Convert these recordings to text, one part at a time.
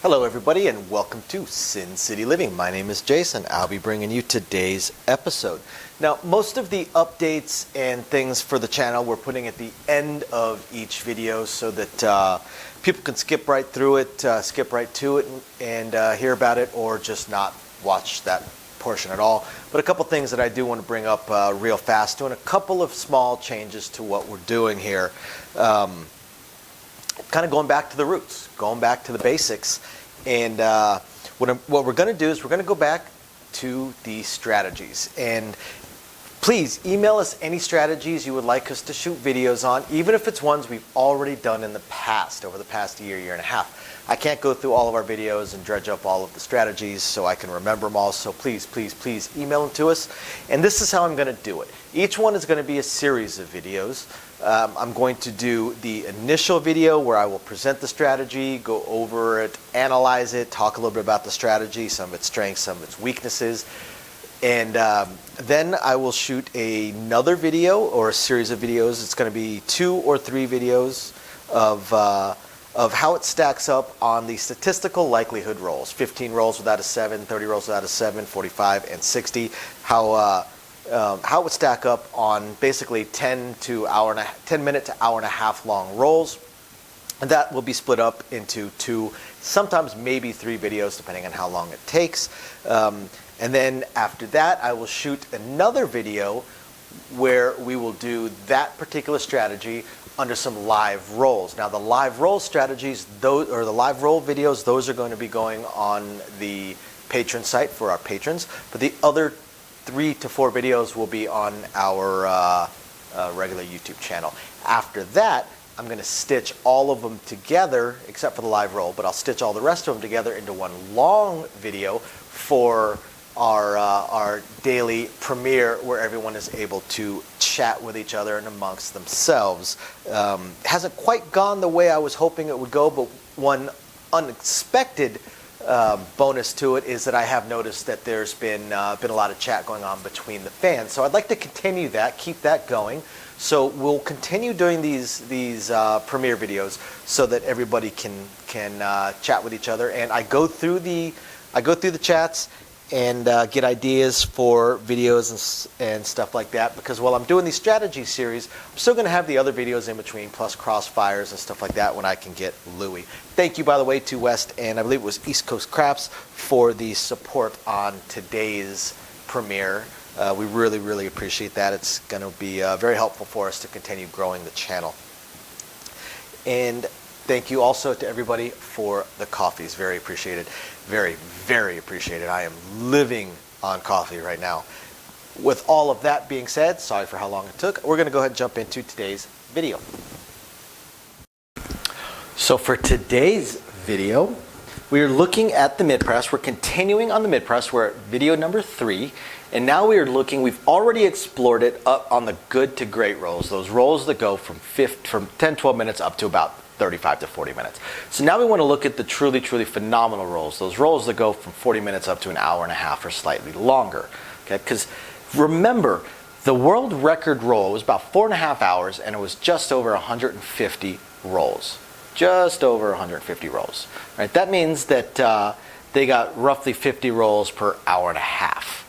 Hello everybody and welcome to Sin City Living. My name is Jason. I'll be bringing you today's episode. Now, most of the updates and things for the channel we're putting at the end of each video so that people can skip right through it, skip right to it and hear about it, or just not watch that portion at all. But a couple things that I do want to bring up real fast, doing a couple of small changes to what we're doing here. Kind of going back to the roots, going back to the basics. And what we're going to do is we're going to go back to the strategies. And please email us any strategies you would like us to shoot videos on, even if it's ones we've already done in the past, over the past year and a half. I can't go through all of our videos and dredge up all of the strategies so I can remember them all. So please, please, please email them to us. And this is how I'm going to do it. Each one is going to be a series of videos. I'm going to do the initial video where I will present the strategy, go over it, analyze it, talk a little bit about the strategy, some of its strengths, some of its weaknesses. And then I will shoot another video or a series of videos. It's going to be 2 or 3 videos of how it stacks up on the statistical likelihood rolls. 15 rolls without a 7, 30 rolls without a 7, 45, and 60. How it would stack up on basically 10 minute to hour and a half long rolls. And that will be split up into 2, sometimes maybe 3 videos, depending on how long it takes. And then after that, I will shoot another video where we will do that particular strategy under some live rolls. Now, the live roll strategies, the live roll videos, those are going to be going on the Patreon site for our patrons. But the other 3 to 4 videos will be on our regular YouTube channel. After that, I'm going to stitch all of them together, except for the live roll, but I'll stitch all the rest of them together into one long video for our daily premiere, where everyone is able to chat with each other and amongst themselves. Hasn't quite gone the way I was hoping it would go, but one unexpected bonus to it is that I have noticed that there's been a lot of chat going on between the fans. So I'd like to continue that, keep that going. So we'll continue doing these premiere videos so that everybody can chat with each other. And I go through the chats and get ideas for videos and stuff like that, because while I'm doing these strategy series, I'm still going to have the other videos in between, plus crossfires and stuff like that when I can get Louie. Thank you, by the way, to West and I believe it was East Coast Craps for the support on today's premiere. We really, really appreciate that. It's going to be very helpful for us to continue growing the channel. And thank you also to everybody for the coffees. Very appreciated. Very, very appreciated. I am living on coffee right now. With all of that being said, sorry for how long it took, we're going to go ahead and jump into today's video. So for today's video, we are looking at the mid-press. We're continuing on the mid-press. We're at video number 3. And now we are looking, we've already explored it up on the good to great rolls. Those rolls that go from 10, 12 minutes up to about 35 to 40 minutes. So now we want to look at the truly, truly phenomenal rolls. Those rolls that go from 40 minutes up to an hour and a half or slightly longer. Okay, because remember, the world record roll was about 4.5 hours and it was just over 150 rolls. Just over 150 rolls. Right? That means that they got roughly 50 rolls per hour and a half.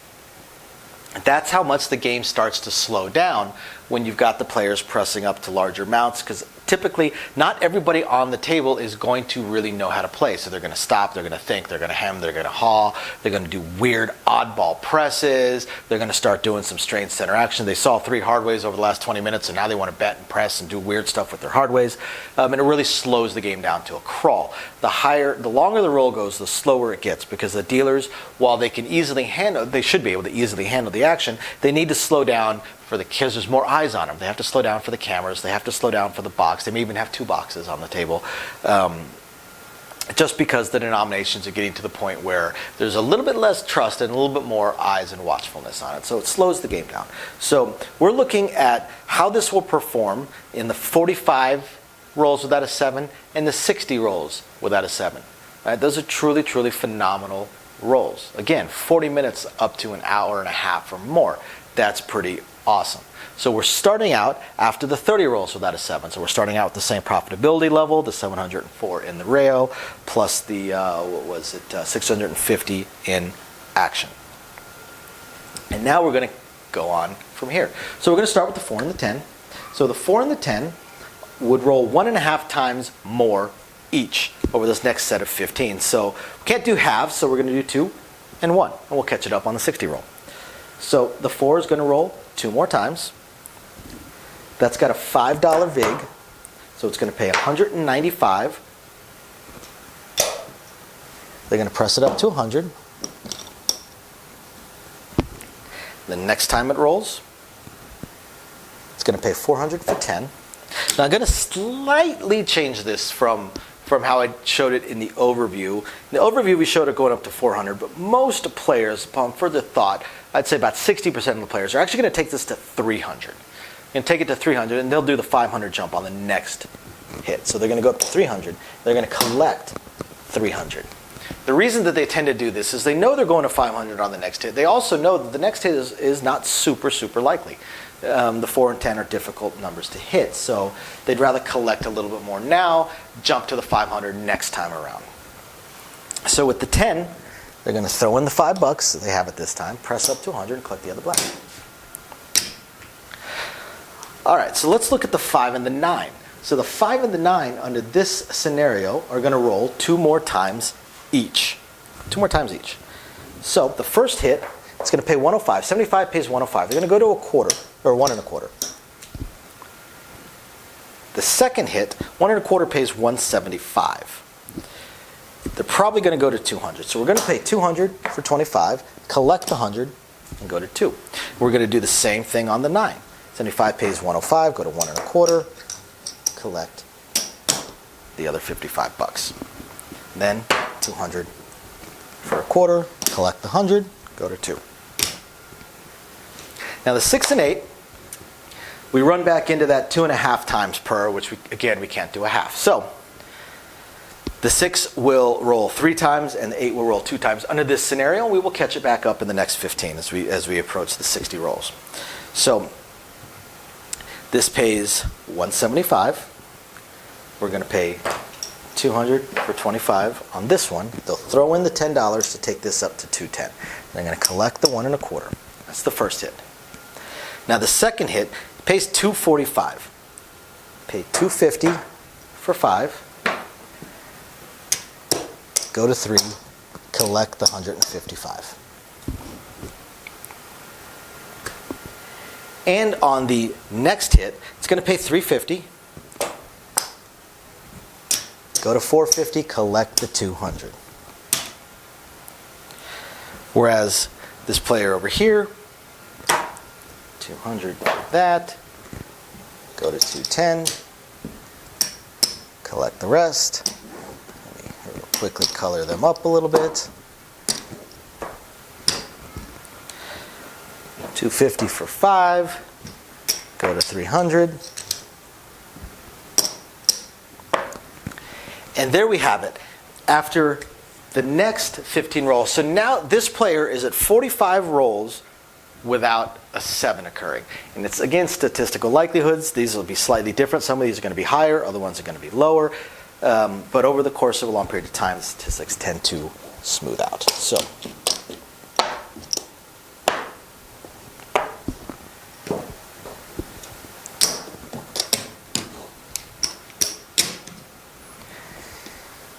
That's how much the game starts to slow down when you've got the players pressing up to larger mounts, because typically not everybody on the table is going to really know how to play. So they're going to stop, they're going to think, they're going to hem, they're going to haw, they're going to do weird oddball presses, they're going to start doing some strange center action. They saw 3 hard ways over the last 20 minutes and now they want to bet and press and do weird stuff with their hard ways. And it really slows the game down to a crawl. The longer the roll goes, the slower it gets, because the dealers, while they can easily handle, they should be able to easily handle the action, they need to slow down because there's more eyes on them. They have to slow down for the cameras. They have to slow down for the box. They may even have 2 boxes on the table. Just because the denominations are getting to the point where there's a little bit less trust and a little bit more eyes and watchfulness on it. So it slows the game down. So we're looking at how this will perform in the 45 rolls without a 7 and the 60 rolls without a 7. Right? Those are truly, truly phenomenal rolls. Again, 40 minutes up to an hour and a half or more. That's pretty Awesome. So we're starting out after the 30 rolls without a 7. So we're starting out with the same profitability level, the 704 in the rail, plus the, 650 in action. And now we're going to go on from here. So we're going to start with the 4 and the 10. So the 4 and the 10 would roll 1.5 times more each over this next set of 15. So we can't do halves, so we're going to do 2 and 1. And we'll catch it up on the 60 roll. So the 4 is going to roll 2 more times. That's got a $5 vig, so it's going to pay $195. They're going to press it up to 100. The next time it rolls, it's going to pay 400 for 10. Now I'm going to slightly change this from how I showed it in the overview. In the overview we showed it going up to 400, but most players, upon further thought, I'd say about 60% of the players are actually going to take this to 300. And take it to 300, and they'll do the 500 jump on the next hit. So they're going to go up to 300. They're going to collect 300. The reason that they tend to do this is they know they're going to 500 on the next hit. They also know that the next hit is not super likely. The 4 and 10 are difficult numbers to hit, so they'd rather collect a little bit more now, jump to the 500 next time around. So with the 10, they're going to throw in the $5 they have it this time, press up to 100, and collect the other black. All right, so let's look at the 5 and the 9. So the 5 and the 9 under this scenario are going to roll 2 more times each. 2 more times each. So the first hit, it's going to pay 105. 75 pays 105. They're going to go to a quarter, or 1 1/4. The second hit, 1 1/4 pays 175. They're probably going to go to 200. So we're going to pay 200 for 25, collect 100, and go to 2. We're going to do the same thing on the 9. 75 pays 105, go to 1 1/4, collect the other $55. Then 200 for a quarter, collect the 100, go to 2. Now the 6 and 8, we run back into that 2.5 times per, which we can't do a half. So the 6 will roll 3 times and the 8 will roll 2 times under this scenario. We will catch it back up in the next 15 as we approach the 60 rolls. So this pays 175. We're going to pay 200 for 25 on this one. They'll throw in the $10 to take this up to 210. They're going to collect the 1 1/4. That's the first hit. Now the second hit pays 245. Pay 250 for 5. Go to 3. Collect the 155. And on the next hit, it's going to pay 350. Go to 450, collect the 200. Whereas this player over here, 200 like that, go to 210, collect the rest. Let me quickly color them up a little bit. 250 for 5, go to 300. And there we have it. After the next 15 rolls, so now this player is at 45 rolls without a 7 occurring. And it's, again, statistical likelihoods. These will be slightly different. Some of these are going to be higher, other ones are going to be lower. But over the course of a long period of time, the statistics tend to smooth out. So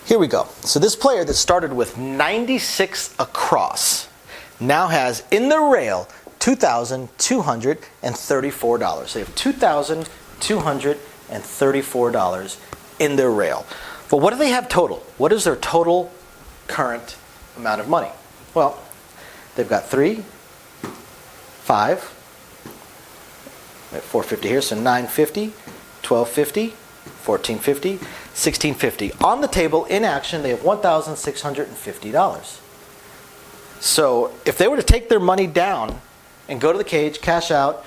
here we go. So this player that started with 96 across now has in the rail $2,234. They have $2,234 in their rail. But what do they have total? What is their total current amount of money? Well, they've got 3, 5, 450 here, so 950, 1250, 1450, 1650. On the table, in action, they have $1,650. So if they were to take their money down and go to the cage, cash out,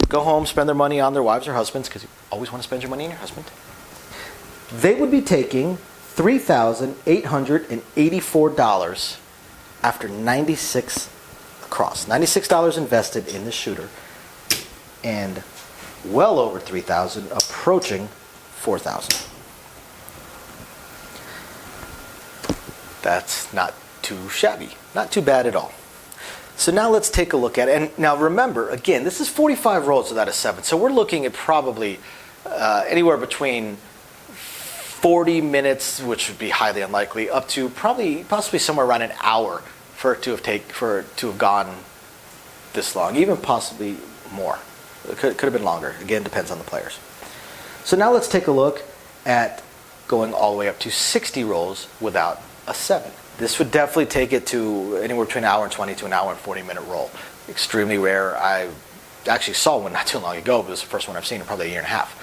go home, spend their money on their wives or husbands, because you always want to spend your money on your husband, they would be taking $3,884 after 96 across. $96 invested in the shooter. and well over 3,000, approaching 4,000. That's not too shabby, not too bad at all. So now let's take a look at it. And now remember, again, this is 45 rolls without a 7. So we're looking at probably anywhere between 40 minutes, which would be highly unlikely, up to possibly somewhere around an hour for it to have gone this long, even possibly more. It could have been longer. Again, depends on the players. So now let's take a look at going all the way up to 60 rolls without a 7. This would definitely take it to anywhere between an hour and 20 to an hour and 40-minute roll. Extremely rare. I actually saw one not too long ago, but it was the first one I've seen in probably a year and a half.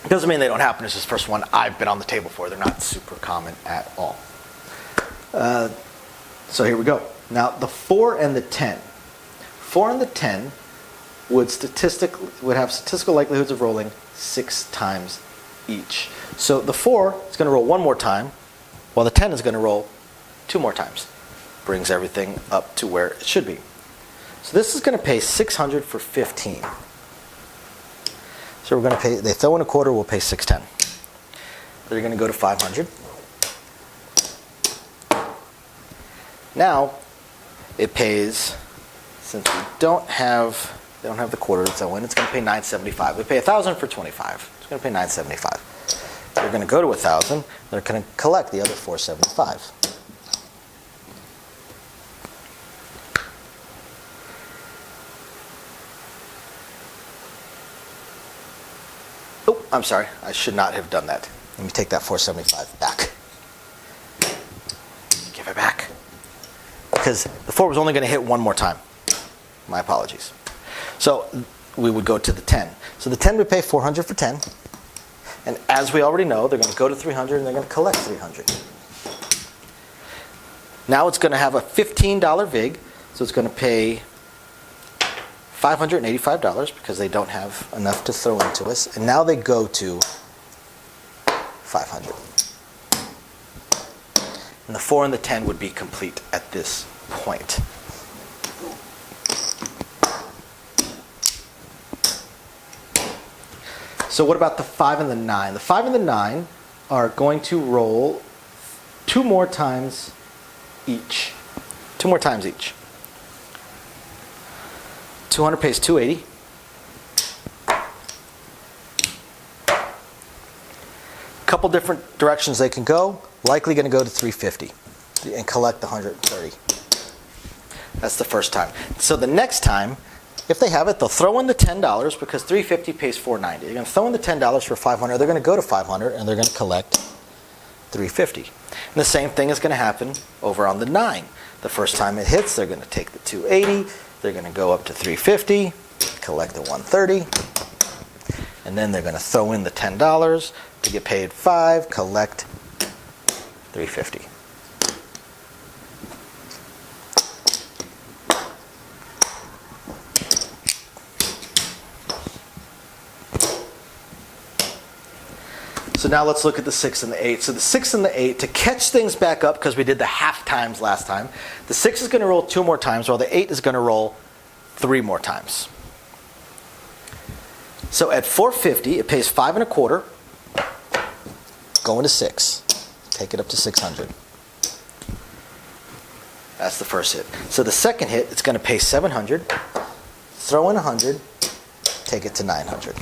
Doesn't mean they don't happen. It's just the first one I've been on the table for. They're not super common at all. So here we go. Now the 4 and the 10. 4 and the 10 would have statistical likelihoods of rolling 6 times each. So the 4 is going to roll 1 more time, while the 10 is going to roll 2 more times. Brings everything up to where it should be. So this is going to pay 600 for 15. So we're going to pay, they throw in a quarter, we'll pay 610. They're going to go to 500. Now, it pays, since we don't have the quarter to throw in, it's going to pay 975. We pay 1,000 for 25. It's going to pay 975. They're going to go to 1,000. They're going to collect the other 475. Oh, I'm sorry. I should not have done that. Let me take that 475 back. Give it back. Because the 4 was only going to hit 1 more time. My apologies. So we would go to the 10. So the 10 would pay 400 for 10. And as we already know, they're going to go to 300 and they're going to collect 300. Now it's going to have a $15 VIG, so it's going to pay $585 because they don't have enough to throw into us. And now they go to 500. And the 4 and the 10 would be complete at this point. So what about the 5 and the 9? The 5 and the 9 are going to roll 2 more times each. 2 more times each. 200 pays 280. Couple different directions they can go. Likely going to go to 350 and collect the 130. That's the first time. So the next time, if they have it, they'll throw in the $10 because 350 pays 490. They're going to throw in the $10 for 500. They're going to go to 500 and they're going to collect 350. And the same thing is going to happen over on the 9. The first time it hits, they're going to take the 280. They're going to go up to 350, collect the 130, and then they're going to throw in the $10 to get paid 5, collect 350. So now let's look at the 6 and the 8. So the 6 and the 8, to catch things back up, because we did the half times last time, the 6 is going to roll 2 more times, while the 8 is going to roll 3 more times. So at 450, it pays 5 1/4, going to 6. Take it up to 600. That's the first hit. So the second hit, it's going to pay 700, throw in 100, take it to 900.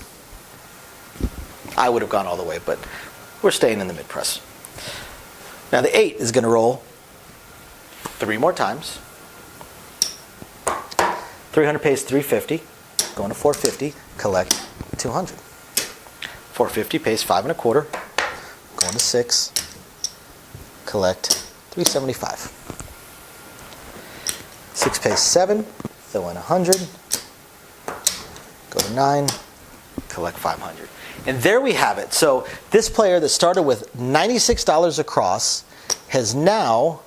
I would have gone all the way, but we're staying in the mid-press. Now the 8 is going to roll 3 more times. 300 pays 350, going to 450, collect 200. 450 pays 5 1/4, going to 6, collect 375. 6 pays 7, throw in 100, go to 9, collect 500. And there we have it. So this player that started with $96 across has now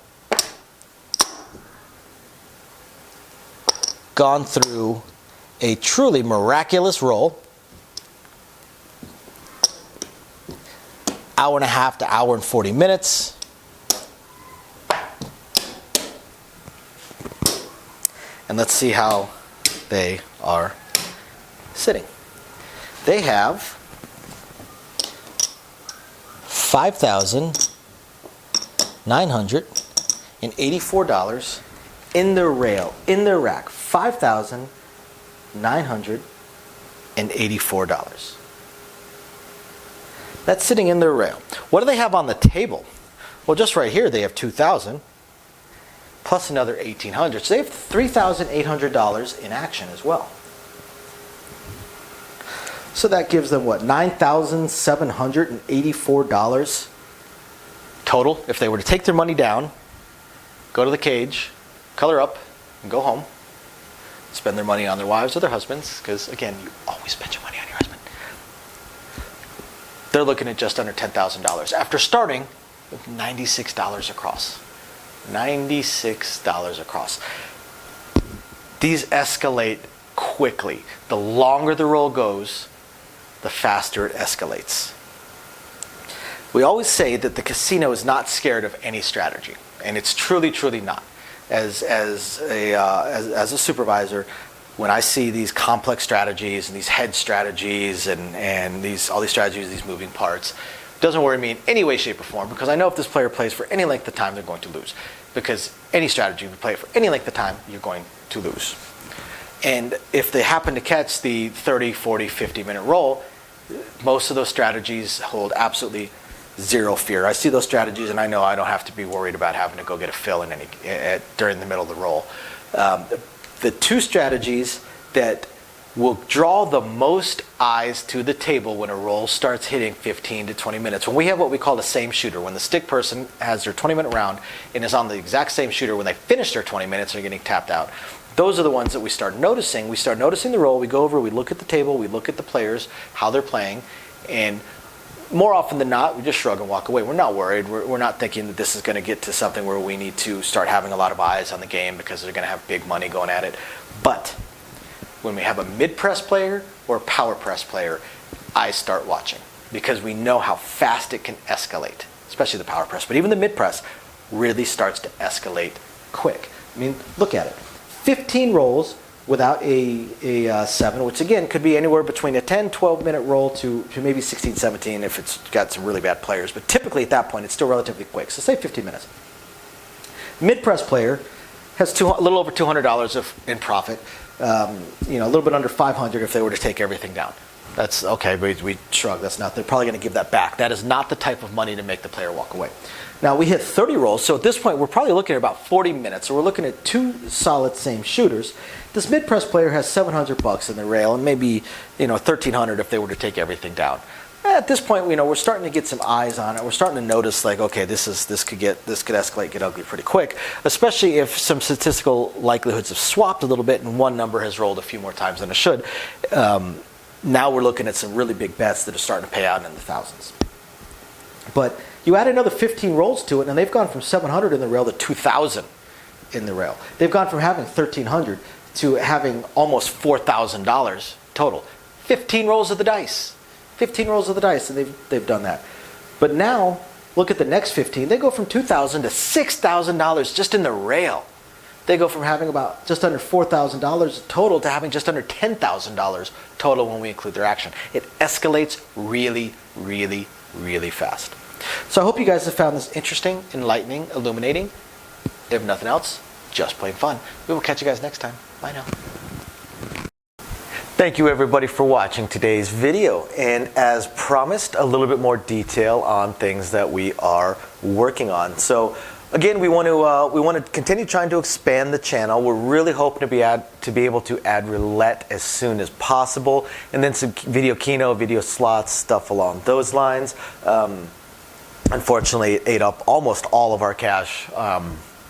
gone through a truly miraculous roll. Hour and a half to hour and 40 minutes. And let's see how they are sitting. They have $5,984 in their rail, in their rack. $5,984. That's sitting in their rail. What do they have on the table? Well, just right here, they have $2,000 plus another $1,800. So they have $3,800 in action as well. So that gives them what, $9,784 total if they were to take their money down, go to the cage, color up, and go home. Spend their money on their wives or their husbands, because again, you always spend your money on your husband. They're looking at just under $10,000 after starting with $96 across. $96 across. These escalate quickly. The longer the roll goes, the faster it escalates. We always say that the casino is not scared of any strategy, and it's truly, truly not. As a supervisor, when I see these complex strategies and these head strategies and all these strategies, these moving parts, it doesn't worry me in any way, shape, or form, because I know if this player plays for any length of time, they're going to lose. Because any strategy, if you play it for any length of time, you're going to lose. And if they happen to catch the 30, 40, 50-minute roll, most of those strategies hold absolutely zero fear. I see those strategies, and I know I don't have to be worried about having to go get a fill during the middle of the roll. The two strategies that will draw the most eyes to the table when a roll starts hitting 15 to 20 minutes. When we have what we call the same shooter, when the stick person has their 20-minute round and is on the exact same shooter, when they finish their 20 minutes, they're getting tapped out. Those are the ones that we start noticing. We start noticing the roll. We go over, we look at the table, we look at the players, how they're playing, and more often than not, we just shrug and walk away. We're not worried. We're not thinking that this is going to get to something where we need to start having a lot of eyes on the game because they're going to have big money going at it. But when we have a mid-press player or a power press player, I start watching because we know how fast it can escalate, especially the power press. But even the mid-press really starts to escalate quick. I mean, look at it. 15 rolls without a 7, which again could be anywhere between a 10, 12-minute roll to maybe 16, 17 if it's got some really bad players. But typically at that point, it's still relatively quick. So say 15 minutes. Mid-press player has a little over $200 in profit. A little bit under $500 if they were to take everything down. That's okay, we shrug. That's not. They're probably going to give that back. That is not the type of money to make the player walk away. Now we hit 30 rolls, so at this point we're probably looking at about 40 minutes. So we're looking at two solid same shooters. This mid-press player has $700 in the rail, and maybe $1,300 if they were to take everything down. At this point, we're starting to get some eyes on it. We're starting to notice, like, okay, this could escalate, get ugly pretty quick, especially if some statistical likelihoods have swapped a little bit and one number has rolled a few more times than it should. Now we're looking at some really big bets that are starting to pay out in the thousands. But you add another 15 rolls to it, and they've gone from 700 in the rail to 2,000 in the rail. They've gone from having 1,300 to having almost $4,000 total. 15 rolls of the dice. 15 rolls of the dice, and they've done that. But now, look at the next 15. They go from $2,000 to $6,000 just in the rail. They go from having about just under $4,000 total to having just under $10,000 total when we include their action. It escalates really, really, really fast. So I hope you guys have found this interesting, enlightening, illuminating. If nothing else, just plain fun. We will catch you guys next time. Bye now. Thank you everybody for watching today's video, and as promised, a little bit more detail on things that we are working on. So again, we want to continue trying to expand the channel. We're really hoping to be able to add roulette as soon as possible, and then some video keno, video slots, stuff along those lines. Unfortunately, it ate up almost all of our cash,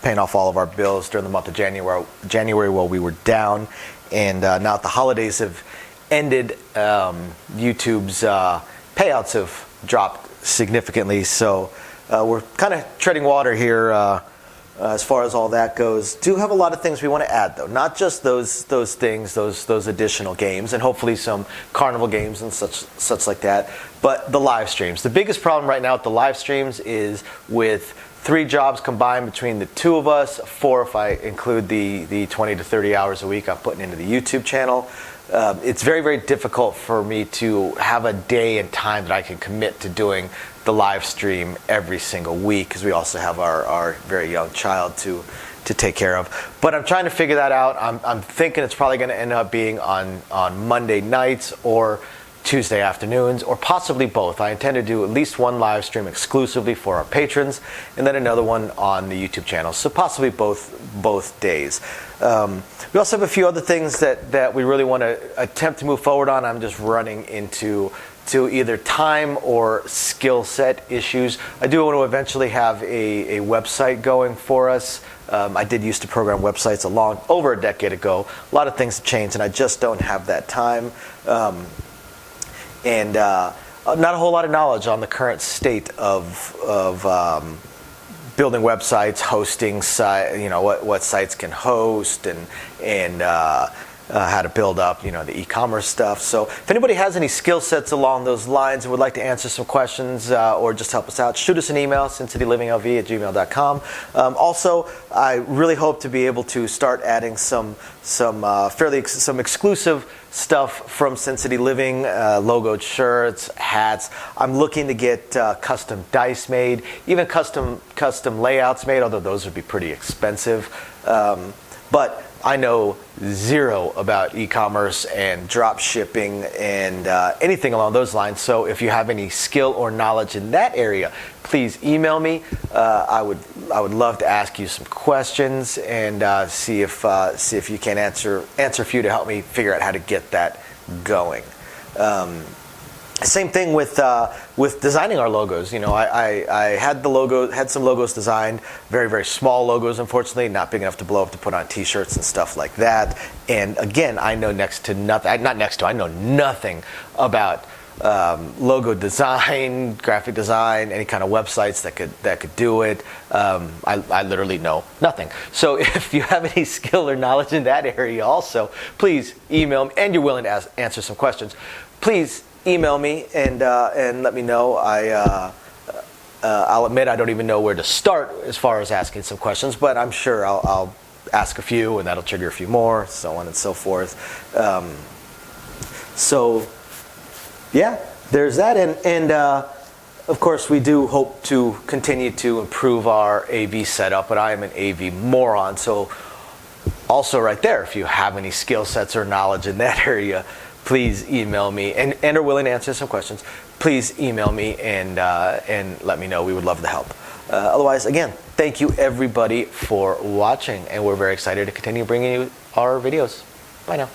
paying off all of our bills during the month of January while we were down. And now that the holidays have ended, YouTube's payouts have dropped significantly. So we're kind of treading water here, as far as all that goes. Do have a lot of things we want to add, though. Not just those things, those additional games, and hopefully some carnival games and such like that, but the live streams. The biggest problem right now with the live streams is with 3 jobs combined between the 2 of us, 4 if I include the 20 to 30 hours a week I'm putting into the YouTube channel. It's very, very difficult for me to have a day and time that I can commit to doing the live stream every single week, because we also have our very young child to take care of. But I'm trying to figure that out. I'm thinking it's probably going to end up being on Monday nights or Tuesday afternoons, or possibly both. I intend to do at least one live stream exclusively for our patrons, and then another one on the YouTube channel. So possibly both days. We also have a few other things that we really want to attempt to move forward on. I'm just running into either time or skill set issues. I do want to eventually have a website going for us. I did used to program websites over a decade ago. A lot of things have changed, and I just don't have that time. And not a whole lot of knowledge on the current state of building websites, hosting what sites can host, and how to build up the e-commerce stuff. So if anybody has any skill sets along those lines and would like to answer some questions or just help us out, shoot us an email, sincitylivingLV@gmail.com. Also, I really hope to be able to start adding some exclusive stuff from Sin City Living, logoed shirts, hats. I'm looking to get custom dice made, even custom layouts made, although those would be pretty expensive. But I know zero about e-commerce and drop shipping and anything along those lines. So if you have any skill or knowledge in that area, please email me. I would love to ask you some questions and see if you can answer a few to help me figure out how to get that going. Same thing with designing our logos. I had some logos designed, very, very small logos, unfortunately, not big enough to blow up to put on T-shirts and stuff like that. And again, I know I know nothing about logo design, graphic design, any kind of websites that could do it. I literally know nothing. So if you have any skill or knowledge in that area also, please email me, and you're willing to answer some questions, please email me and let me know. I'll admit I don't even know where to start as far as asking some questions, but I'm sure I'll ask a few, and that'll trigger a few more, so on and so forth. So yeah, there's that, and of course we do hope to continue to improve our AV setup, but I am an AV moron, so also right there, if you have any skill sets or knowledge in that area, please email me, and are willing to answer some questions. Please email me and let me know. We would love to help. Otherwise, again, thank you everybody for watching, and we're very excited to continue bringing you our videos. Bye now.